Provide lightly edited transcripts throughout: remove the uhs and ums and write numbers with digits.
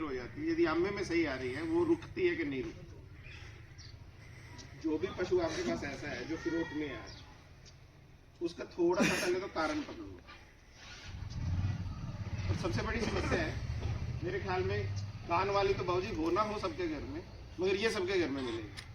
हो जाती है। यदि आमे में सही आ रही है, वो रुकती है कि नहीं रुकती। जो भी पशु आपके पास ऐसा है जो फ्रूट में है, उसका थोड़ा सा पहले तो कारण पकड़ो। और सबसे बड़ी समस्या है मेरे ख्याल में, कान वाली तो बाबूजी हो ना हो सबके घर में, मगर ये सबके घर में मिलेगी।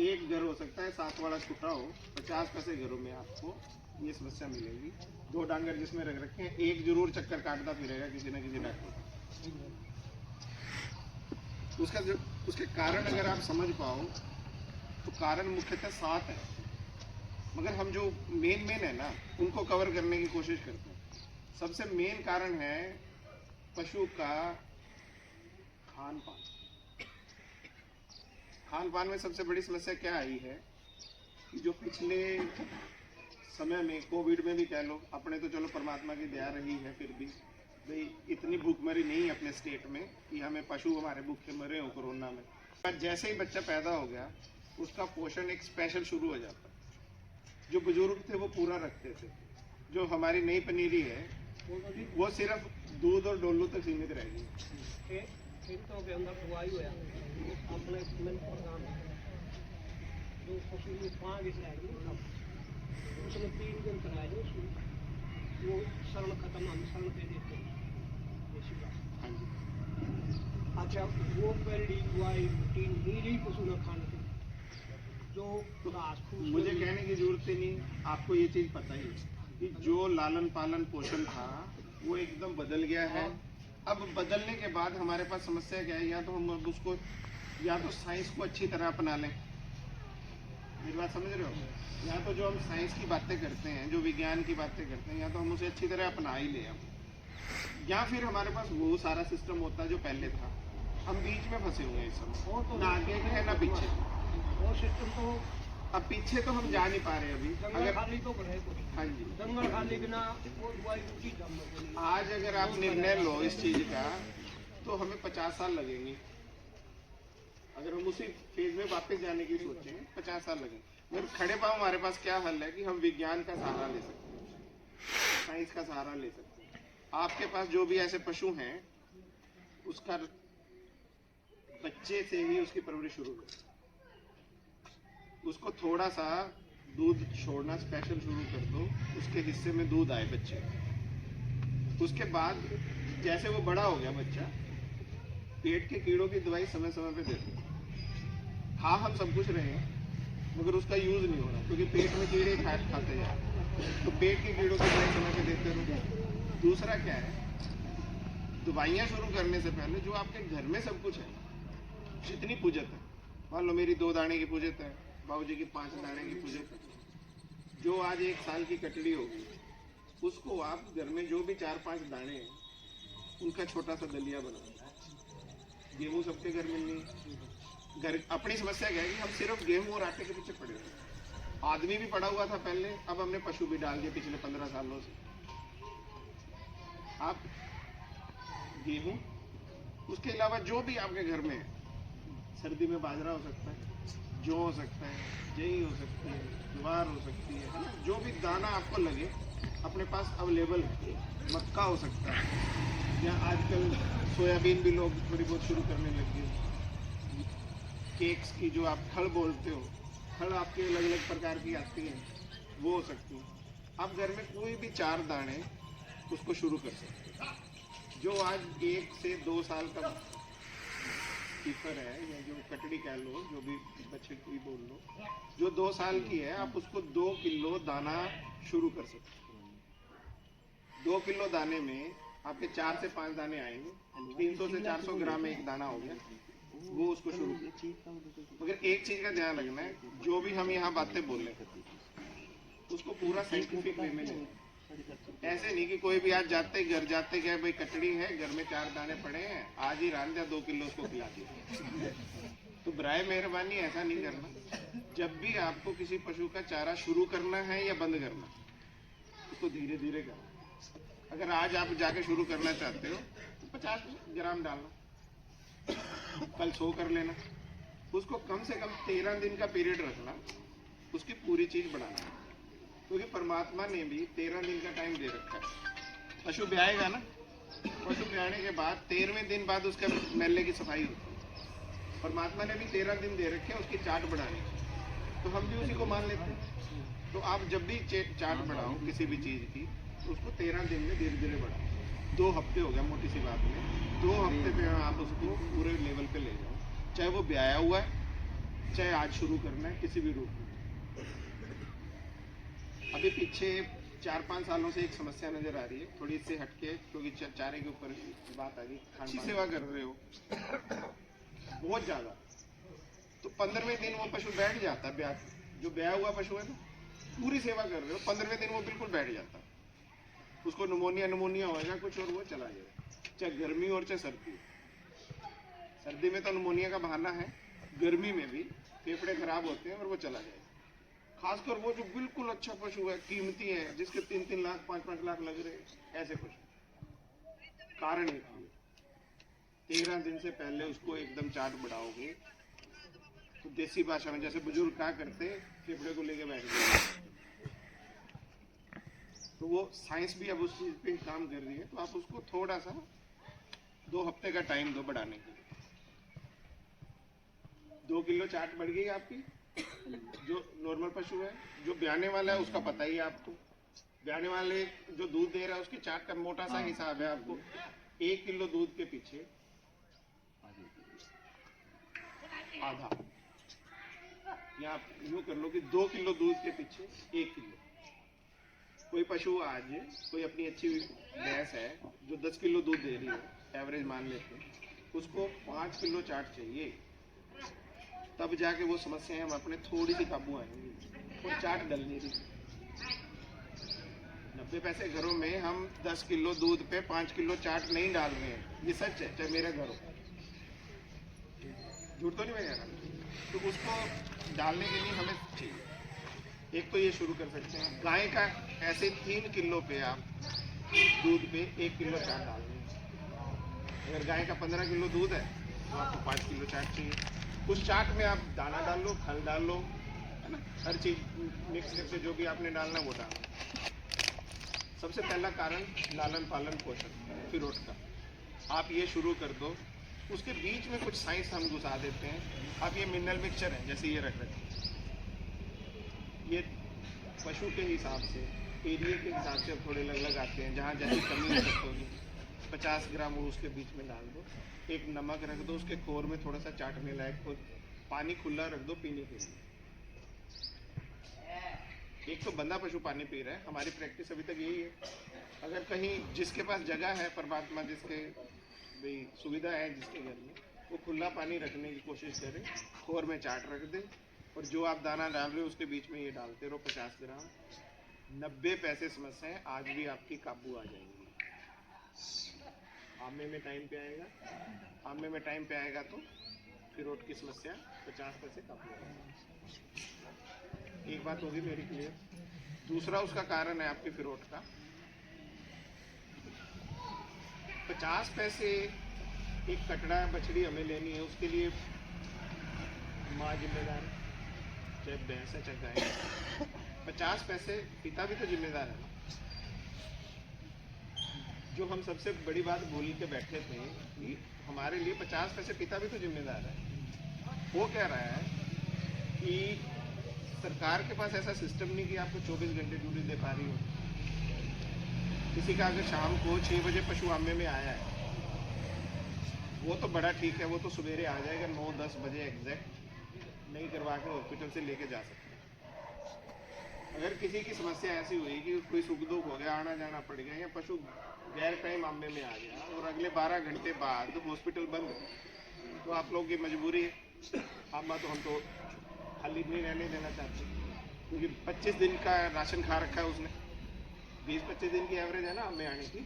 एक घर हो सकता है 7 वाला छुट्टा हो, 50 पैसे घरों में आपको ये समस्या मिलेगी। 2 डांगर जिसमें रख रखे हैं, एक जरूर चक्कर काटता फिरेगा किसी न किसी डॉक्टर। उसके कारण अगर आप समझ पाओ तो कारण मुख्यतः 7 है, मगर हम जो मेन है ना, उनको कवर करने की कोशिश करते हैं। सबसे मेन कारण है पशु का खान पान। खान पान में सबसे बड़ी समस्या क्या आई है कि जो पिछले समय में, कोविड में भी कह लो, अपने तो चलो परमात्मा की दया रही है, फिर भी भाई इतनी भूखमरी नहीं अपने स्टेट में कि हमें पशु हमारे भूखे मरे हो कोरोना में। पर जैसे ही बच्चा पैदा हो गया, उसका पोषण एक स्पेशल शुरू हो जाता। जो बुजुर्ग थे वो पूरा रखते थे, जो हमारी नई पनीरी है वो सिर्फ दूध और डोलू तक सीमित रहेगी। खेतों के अंदर बुआई हुआ अपने प्रोग्राम जो पशु में 5 उसमें 3 दिन कराए जो वो शरण खत्म, हम शरण पे देते हैं। अच्छा, वो पहली बुआई रूटीन नीली पशु न खाने की, जो घास फूस। मुझे कहने की जरूरत ही नहीं, आपको ये चीज पता ही है कि जो लालन पालन पोषण था वो एकदम बदल गया है। अब बदलने के बाद हमारे पास समस्या क्या है, या तो हम उसको, या तो साइंस को अच्छी तरह अपना लें, मेरी बात समझ रहे हो, या तो जो हम साइंस की बातें करते हैं, जो विज्ञान की बातें करते हैं, या तो हम उसे अच्छी तरह अपना ही लें, या फिर हमारे पास वो सारा सिस्टम होता है जो पहले था। हम बीच में फंसे हुए हैं इस समय, ना आगे है ना पीछे। वो सिस्टम तो अब पीछे तो हम जा नहीं पा रहे अभी। जंगल खाली तो रहे, हाँ जी, जंगल खाली बिना वो बुआई रूटी जम। आज अगर आप निर्णय लो इस चीज का तो हमें 50 साल लगेंगे। अगर हम उसी फेज में वापस जाने की सोचें 50 साल लगेंगे। मगर खड़े पाँव हमारे पास क्या हल है कि हम विज्ञान का सहारा ले सकते हैं, साइंस का सहारा ले सकते हैं। आपके पास जो भी ऐसे पशु हैं, उसका बच्चे से ही उसकी परवरिश शुरू करो। उसको थोड़ा सा दूध छोड़ना स्पेशल शुरू कर दो, उसके हिस्से में दूध आए बच्चे। उसके बाद जैसे वो बड़ा हो गया बच्चा, पेट के कीड़ों की दवाई समय समय पे दे दो। हाँ, हम सब कुछ रहे हैं मगर उसका यूज नहीं हो रहा, क्योंकि पेट में कीड़े खाते जा रहे, तो पेट के कीड़ों की दवाई समय पे देते रहो। दूसरा क्या है, दवाइयाँ शुरू करने से पहले जो आपके घर में सब कुछ है, जितनी पूजत है, मान लो मेरी 2 दाने की पूजत है, बाबूजी की 5 दाने की पूजत है, जो आज 1 साल की कटड़ी होगी, उसको आप घर में जो भी 4-5 दाने हैं, उनका छोटा सा दलिया बनाओ। गेहूँ सबके घर में नहीं, घर अपनी समस्या क्या है कि हम सिर्फ गेहूँ और आटे के पीछे पड़े हुए। आदमी भी पड़ा हुआ था पहले, अब हमने पशु भी डाल दिए पिछले 15 सालों से। आप गेहूँ, उसके अलावा जो भी आपके घर में है, सर्दी में बाजरा हो सकता है, जौ हो सकता है, जई हो सकती है, ज्वार हो सकती है ना, जो भी दाना आपको लगे अपने पास अवेलेबल है। मक्का हो सकता है, या आजकल सोयाबीन भी लोग थोड़ी बहुत शुरू करने लग गए। केक्स की जो आप खल बोलते हो, खल आपकी अलग अलग प्रकार की आती है, वो हो सकती है। आप घर में कोई भी 4 दाने उसको शुरू कर सकते हो। जो आज 1 से 2 साल का कीपर है, या जो कटड़ी कह लो, जो भी बच्चे की बोल लो, जो 2 साल की है, आप उसको 2 किलो दाना शुरू कर सकते हो। 2 किलो दाने में आपके 4 से 5 दाने आएंगे, 300 से 400 ग्राम एक दाना हो गया, वो उसको शुरू किया। मगर एक चीज का ध्यान रखना है, जो भी हम यहाँ बातें बोले उसको पूरा साइंटिफिक वे में लें। ऐसे नहीं कि कोई भी आज जाते घर जाते गए, भाई कटड़ी है, घर में 4 दाने पड़े हैं, आज ही रांध दिया 2 किलो उसको खिला दिया। तो बराए मेहरबानी ऐसा नहीं करना। जब भी आपको किसी पशु का चारा शुरू करना है या बंद करना, उसको धीरे धीरे करना। अगर आज आप जाके शुरू करना चाहते हो तो 50 ग्राम डालना, कल 100 कर लेना। उसको कम से कम 13 दिन का पीरियड रखना, उसकी पूरी चीज बढ़ाना, क्योंकि परमात्मा ने भी 13 दिन का टाइम दे रखा है। पशु ब्याएगा ना, पशु ब्याने के बाद 13वें दिन बाद उसका मेले की सफाई होती है। परमात्मा ने भी 13 दिन दे रखे हैं उसकी चाट बढ़ाने की, तो हम भी उसी को मान लेते हैं। तो आप जब भी चाट बढ़ाओ किसी भी चीज़ की, तो उसको 13 दिन में धीरे धीरे बढ़ाओ। 2 हफ्ते हो गया मोटी सी बात में, 2 हफ्ते में आप उसको पूरे लेवल पे ले जाओ, चाहे वो ब्याया हुआ है, चाहे आज शुरू करना है, किसी भी रूप में। अभी पीछे 4-5 सालों से एक समस्या नजर आ रही है, थोड़ी इससे हटके, क्योंकि चारे के ऊपर बात आ गई, खान सेवा कर रहे हो बहुत ज्यादा, तो 15वें दिन वो पशु बैठ जाता है। जो ब्याया हुआ पशु है ना, पूरी सेवा कर रहे हो, 15वें दिन वो बिल्कुल बैठ जाता है। उसको निमोनिया होएगा कुछ और वो चला जाएगा, चाहे गर्मी और चाहे सर्दी। सर्दी में तो निमोनिया का बहाना है, गर्मी में भी फेफड़े खराब होते हैं और वो चला जाएगा। खासकर वो जो बिल्कुल अच्छा पशु है, कीमती है, जिसके 3-3 लाख 5-5 लाख लग रहे हैं, ऐसे पशु। कारण एक है, 13 दिन से पहले उसको एकदम चाट बढ़ाओगे तो देसी भाषा में जैसे बुजुर्ग क्या करते, फेफड़े को लेके बैठ गए, तो वो साइंस भी अब उस चीज पे काम कर रही है। तो आप उसको थोड़ा सा 2 हफ्ते का टाइम दो बढ़ाने के लिए। 2 किलो चाट बढ़ गई आपकी। जो नॉर्मल पशु है, जो ब्याने वाला है, उसका पता ही है आपको। ब्याने वाले जो दूध दे रहा है उसकी चाट का मोटा सा हिसाब है आपको। 1 किलो दूध के पीछे आधा, या आप यूं कर लो कि 2 किलो दूध के पीछे 1 किलो। कोई पशु आज, कोई अपनी अच्छी भैंस है जो 10 किलो दूध दे रही है, एवरेज मान लेते हैं, उसको 5 किलो चाट चाहिए, तब जाके वो समस्याएं हम अपने थोड़ी सी काबू आएंगी। और चाट डल नहीं रही। 90 पैसे घरों में हम 10 किलो दूध पे 5 किलो चाट नहीं डाल रहे हैं, ये सच है, चाहे मेरे घर हो, झूठ तो नहीं मैं कह रहा। तो उसको डालने के लिए हमें चाहिए, एक तो ये शुरू कर सकते हैं। गाय का ऐसे 3 किलो पे आप दूध पे 1 किलो चाट डाल दें। अगर गाय का 15 किलो दूध है तो आपको 5 किलो चाट चाहिए। उस चाट में आप दाना डाल लो, खल डाल लो, है ना, हर चीज मिक्स करके जो भी आपने डालना वो डाल। सबसे पहला कारण लालन पालन पोषण फिरोट का, आप ये शुरू कर दो। उसके बीच में कुछ साइंस हम घुसा देते हैं। आप ये मिनरल मिक्सचर है, जैसे ये रख रहे हैं, ये पशु के हिसाब से, एरिया के हिसाब से थोड़े अलग अलग आते हैं। जहाँ जैसी कमी हो सकती होगी 50 ग्राम वो उसके बीच में डाल दो। एक नमक रख दो उसके खोर में, थोड़ा सा चाटने लायक, और पानी खुला रख दो पीने के लिए। एक तो बंदा पशु पानी पी रहा है, हमारी प्रैक्टिस अभी तक यही है। अगर कहीं जिसके पास जगह है, परमात्मा जिसके भाई सुविधा है जिसके घर में, वो खुला पानी रखने की कोशिश करे, खोर में चाट रख दे, और जो आप दाना डाल रहे हो उसके बीच में ये डालते रहो 50 ग्राम। 90 पैसे समस्याएं आज भी आपकी काबू आ जाएंगी। आमे में टाइम पे आएगा, आमे में टाइम पे आएगा तो फिरोट की समस्या 50 पैसे काबू आ जाएगी। एक बात होगी मेरी क्लियर। दूसरा उसका कारण है आपके फिरोट का 50 पैसे एक कटड़ा बछड़ी हमें लेनी है, उसके लिए माँ जिम्मेदार है, चाहे भैंस है चाहे गाय है। 50 पैसे पिता भी तो जिम्मेदार है। जो हम सबसे बड़ी बात भूल के बैठे थे कि हमारे लिए 50 पैसे पिता भी तो जिम्मेदार है। वो कह रहा है कि सरकार के पास ऐसा सिस्टम नहीं कि आपको 24 घंटे ड्यूटी दे पा रही हो। किसी का अगर शाम को 6 बजे पशु आमे में आया है, वो तो बड़ा ठीक है, वो तो सवेरे आ जाएगा 9-10 बजे एग्जैक्ट, नहीं करवा के हॉस्पिटल से लेके जा सकते हैं। अगर किसी की समस्या ऐसी हुई कि कोई सुख दुख हो गया, आना जाना पड़ गया, या पशु गैर टाइम आमे में आ गया और अगले 12 घंटे बाद हॉस्पिटल बंद, तो आप लोगों की मजबूरी है। आमा तो हम तो खाली नहीं रहने देना चाहते, क्योंकि 25 दिन का राशन खा रखा है उसने। 20-25 दिन की एवरेज है ना आमे आने की,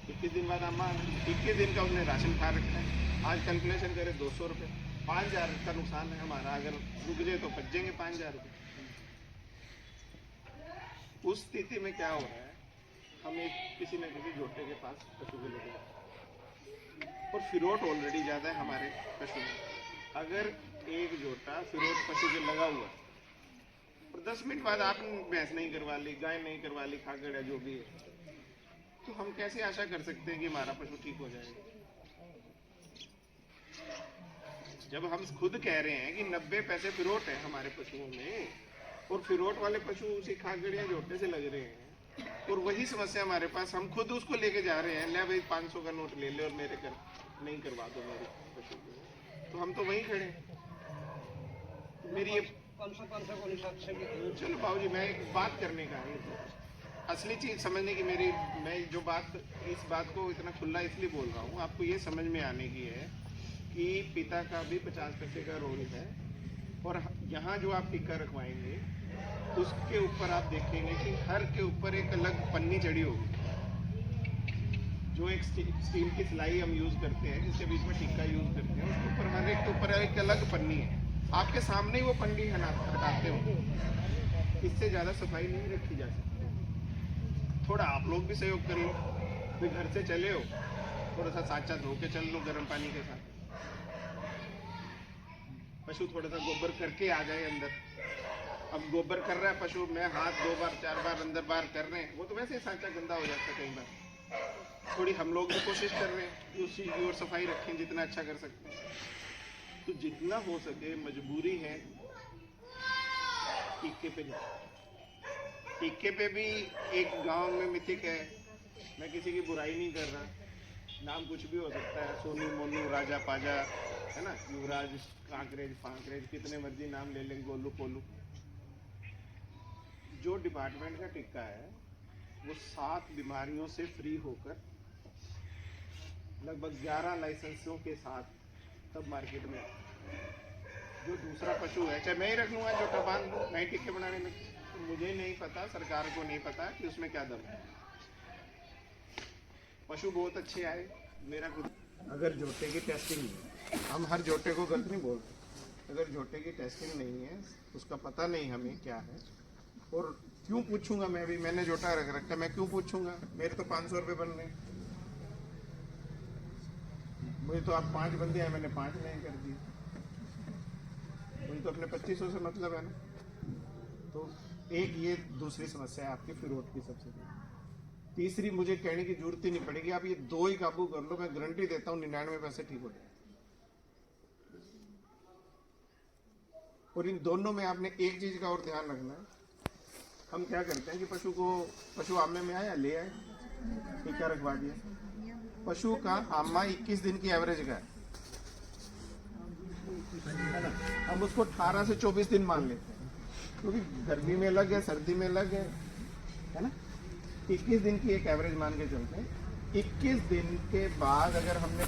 21 दिन बाद अम्मा, 21 दिन का उसने राशन खा रखा है। आज कैलकुलेशन करें 200 रुपये, 5000 का नुकसान है हमारा। अगर रुक जाए तो बच जाएंगे 5000 रुपये। उस स्थिति में क्या हो रहा है, हम एक किसी न किसी जोटे के पास पशु को लेकर जाते हैं, और फिरोट ऑलरेडी ज़्यादा है हमारे पशु में। अगर एक जोटा फिरोट पशु के लगा हुआ है और 10 मिनट बाद आपने भैंस नहीं करवा ली, गाय नहीं करवा ली, खागड़ है जो भी है, तो हम कैसे आशा कर सकते हैं कि हमारा पशु ठीक हो जाएगा? जब हम खुद कह रहे हैं कि 90 पैसे फिरोट है हमारे पशुओं में, और फिरोट वाले पशु उसी खागड़िया जोटने से लग रहे हैं, और वही समस्या हमारे पास, हम खुद उसको लेके जा रहे हैं, ले भाई 500 का नोट ले ले और मेरे कर नहीं करवा दो मेरे पशु को, तो हम तो वहीं खड़े हैं। मेरी ये 500 को निशान से भी चलो बाबूजी, मैं एक बात करने का है, तो असली चीज समझने की मेरी, मैं जो बात, इस बात को इतना खुला इसलिए बोल रहा हूँ, आपको ये समझ में आने की है कि पिता का भी 50 पैसे का रोल है, और यहाँ जो आप टिक्का रखवाएंगे उसके ऊपर आप देखेंगे कि हर के ऊपर एक अलग पन्नी चढ़ी होगी, जो एक स्टील की सिलाई हम यूज करते हैं, जिसके बीच में टिक्का यूज करते हैं, उसके ऊपर हर एक के ऊपर एक अलग पन्नी है, आपके सामने ही वो पन्नी हटाते हो। इससे ज्यादा सफाई नहीं रखी जा सकती। थोड़ा आप लोग भी सहयोग कर लो, फिर घर से चले हो, थोड़ा सा सांचा धो के चल लो गर्म पानी के साथ, पशु थोड़ा सा गोबर करके आ जाए अंदर। अब गोबर कर रहा है पशु, मैं हाथ 2 बार 4 बार अंदर बाहर कर रहे हैं, वो तो वैसे ही सांचा गंदा हो जाता है कई बार। थोड़ी हम लोग भी कोशिश कर रहे हैं कि उस चीज की ओर सफाई रखें जितना अच्छा कर सकते हैं। तो जितना हो सके मजबूरी है टीके पे जाओ। टीके पे भी एक गांव में मिथिक है, मैं किसी की बुराई नहीं कर रहा, नाम कुछ भी हो सकता है, सोनू मोनू राजा पाजा, है ना, युवराज, कांकरेज फांकरेज, कितने मर्जी नाम ले लेंगे, गोलू कोलू। जो डिपार्टमेंट का टिक्का है वो 7 बीमारियों से फ्री होकर लगभग 11 लाइसेंसों के साथ तब मार्केट में आया। जो दूसरा पशु है, चाहे मैं ही रख लूंगा, जो बांध दूं, मैं ही टिक्के बनाने लग, तो मुझे नहीं पता, सरकार को नहीं पता कि उसमें क्या दम है। पशु बहुत अच्छे आए, मेरा खुद, अगर जोटे की टेस्टिंग नहीं, हम हर जोटे को गलत नहीं बोल रहे, अगर जोटे की टेस्टिंग नहीं है, उसका पता नहीं हमें क्या है, और क्यों पूछूंगा मैं भी, मैंने जोटा रख रखा, मैं क्यों पूछूंगा, मेरे तो 500 रुपये बन रहे, मुझे तो आप 5 बंदे हैं, मैंने 5 नहीं कर दिए, मुझे तो अपने 2500 से मतलब है ना। तो एक ये दूसरी समस्या है आपकी फिरोट की सबसे बड़ी। तीसरी, मुझे कहने की जरूरत ही नहीं पड़ेगी, आप ये 2 ही काबू कर लो, मैं गारंटी देता हूँ 99 पैसे ठीक हो जाए। और इन दोनों में आपने एक चीज का और ध्यान रखना है, हम क्या करते हैं कि पशु आमे में आया, ले आए, टीका रखवा दिया, पशु का आमा 21 दिन की एवरेज का है ना, हम उसको 18 से 24 दिन मान लेते हैं, क्योंकि गर्मी में अलग है, सर्दी में अलग है ना। 21 दिन की एक एवरेज मान के चलते हैं। 21 दिन के बाद अगर हमने